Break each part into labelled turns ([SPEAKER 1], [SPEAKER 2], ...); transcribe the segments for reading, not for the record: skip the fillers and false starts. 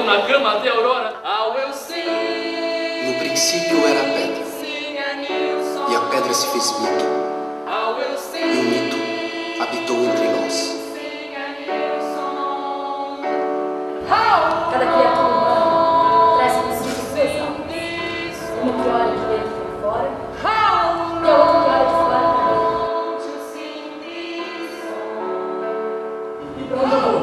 [SPEAKER 1] na cama até a aurora.
[SPEAKER 2] No princípio era a pedra, e a pedra se fez mito, e o mito habitou entre nós.
[SPEAKER 3] Cada criatura humana traz consigo duas almas. Uma que olha de dentro para fora e a outra que olha de fora para dentro.
[SPEAKER 4] E pra onde eu vou?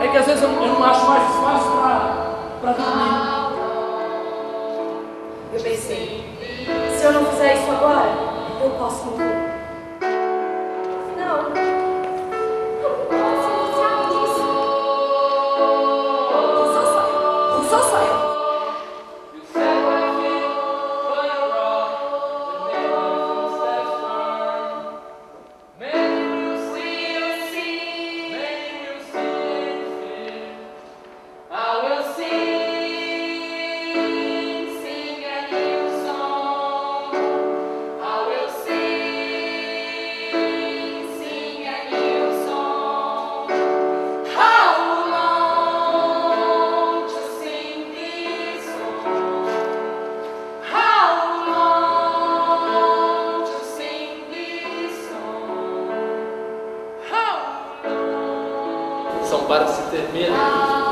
[SPEAKER 4] É que às vezes eu não acho mais espaço para dormir.
[SPEAKER 3] Eu pensei, se eu não fizer isso agora, eu posso morrer. Não. Não posso iniciar nisso. Só sou eu.
[SPEAKER 1] São para se ter medo.